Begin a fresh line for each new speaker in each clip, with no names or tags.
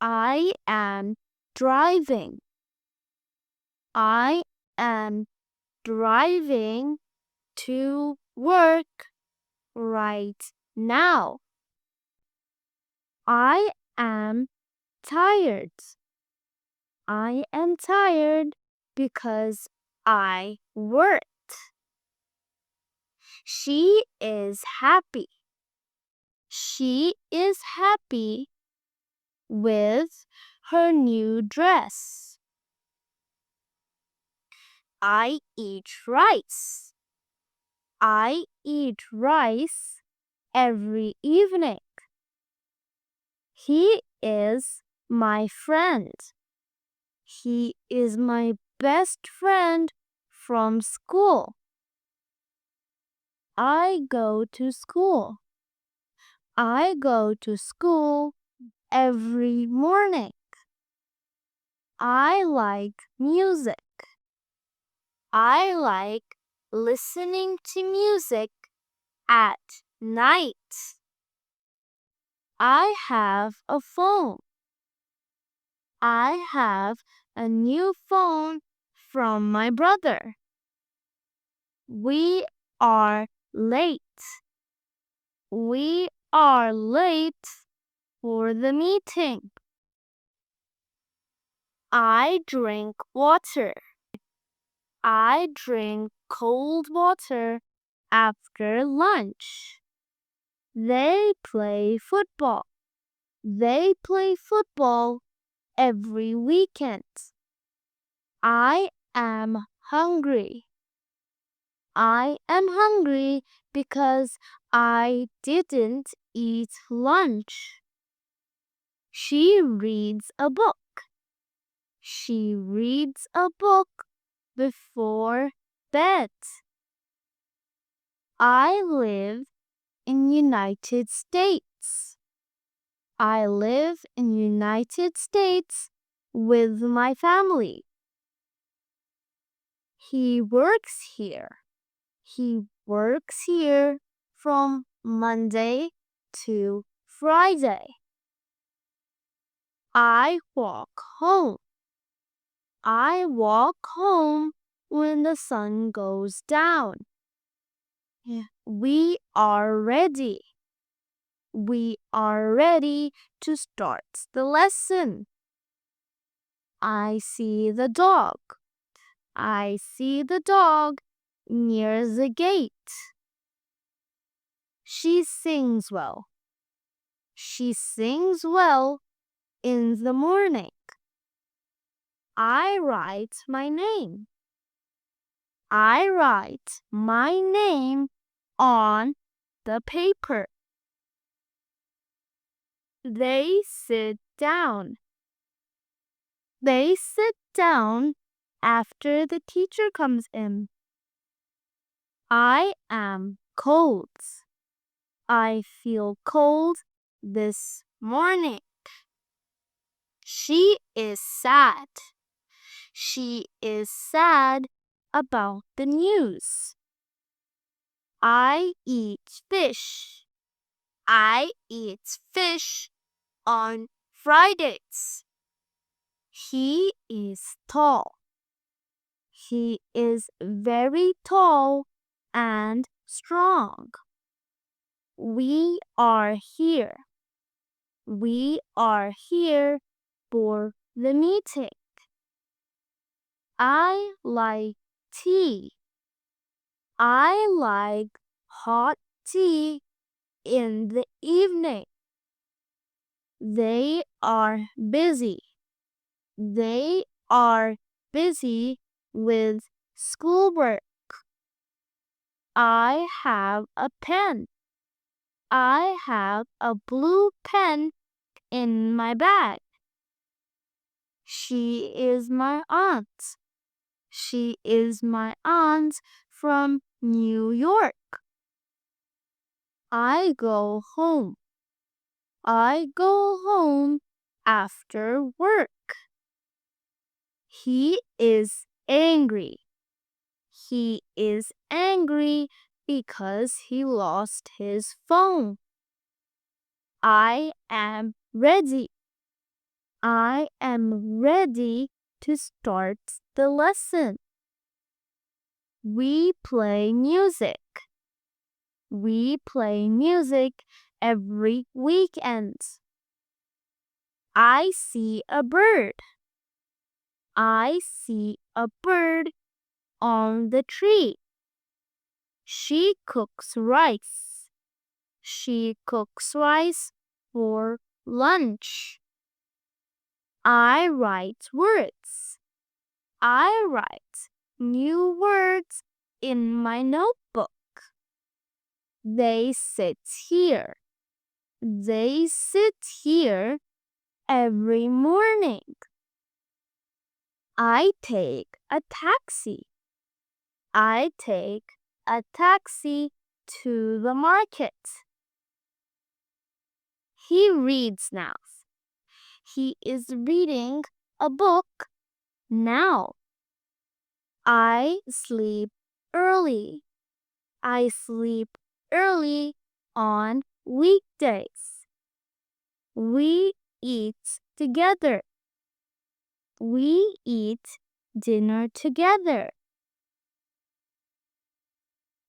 I am driving. I am driving to work right now. I am tired. I am tired because I worked. She is happy. She is happy with her new dress. I eat rice. I eat rice every evening. He is my friend. He is my best friend from school. I go to school. I go to school every morning. I like music. I like listening to music at night. I have a phone. I have a new phone from my brother. We are late. We are late for the meeting. I drink water. I drink cold water after lunch. They play football. They play football every weekend. I am hungry. I am hungry because I didn't eat lunch. She reads a book. She reads a book before bed. I live in United States. I live in United States with my family. He works here. He works here from Monday to Friday. I walk home. I walk home when the sun goes down. We are ready. We are ready to start the lesson. I see the dog. I see the dog near the gate. She sings well. She sings well in the morning. I write my name. I write my name on the paper. They sit down. They sit down after the teacher comes in. I am cold. I feel cold this morning. She is sad. She is sad about the news. I eat fish. I eat fish on Fridays. He is tall. He is very tall and strong. We are here. We are here for the meeting. I like tea. I like hot tea in the evening. They are busy. They are busy with schoolwork. I have a pen. I have a blue pen in my bag. She is my aunt. She is my aunt from New York. I go home. I go home after work. He is angry. He is angry because he lost his phone. I am ready. I am ready to start the lesson. We play music. We play music every weekend. I see a bird. I see a bird on the tree. She cooks rice. She cooks rice for lunch. I write words. I write new words in my notebook. They sit here. They sit here every morning. I take a taxi. I take a taxi to the market. He reads now. He is reading a book now. I sleep early. I sleep early on weekdays. We eat together. We eat dinner together.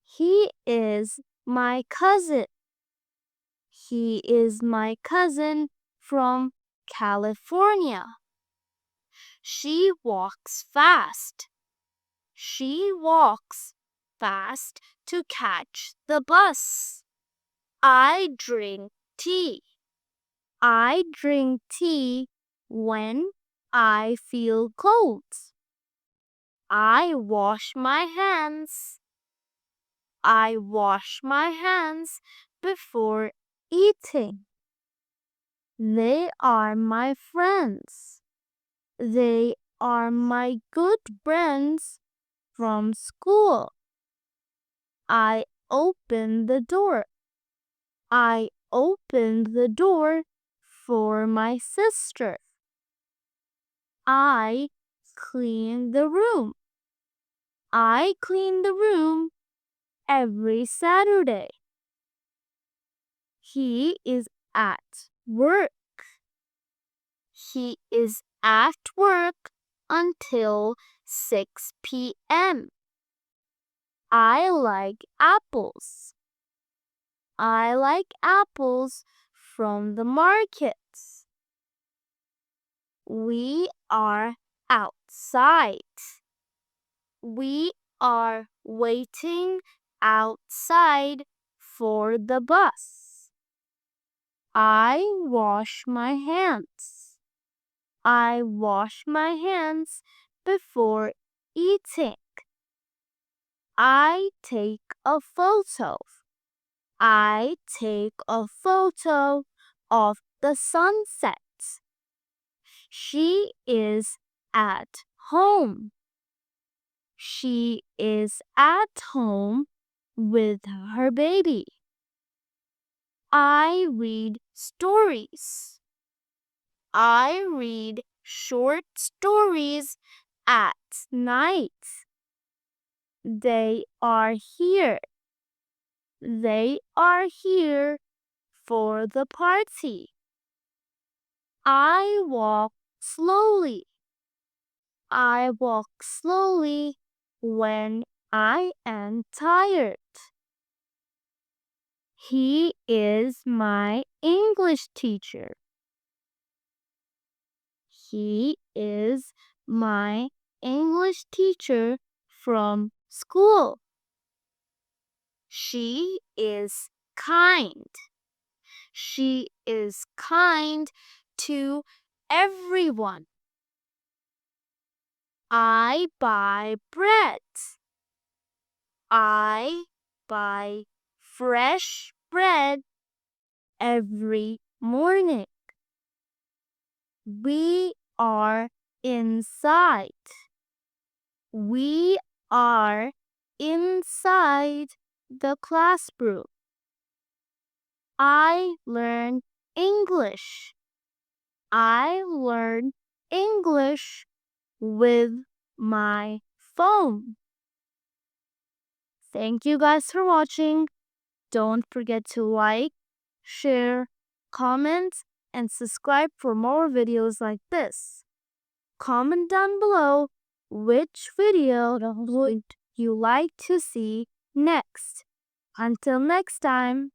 He is my cousin. He is my cousin from California. She walks fast. She walks fast to catch the bus. I drink tea. I drink tea when I feel cold. I wash my hands. I wash my hands before eating. They are my friends. They are my good friends from school. I open the door. I opened the door for my sister. I clean the room. I clean the room every Saturday. He is at work. He is at work until 6 p.m. I like apples. I like apples from the markets. We are outside. We are waiting outside for the bus. I wash my hands. I wash my hands before eating. I take a photo. I take a photo of the sunset. She is at home. She is at home with her baby. I read stories. I read short stories at night. They are here. They are here for the party. I walk slowly. I walk slowly when I am tired. He is my English teacher. He is my English teacher from school. She is kind. She is kind to everyone. I buy bread. I buy fresh bread every morning. We are inside. We are inside the classroom. I learn English. I learn English with my phone. Thank you guys for watching. Don't forget to like, share, comment, and subscribe for more videos like this. Comment down below which video would you like to see next. Until next time.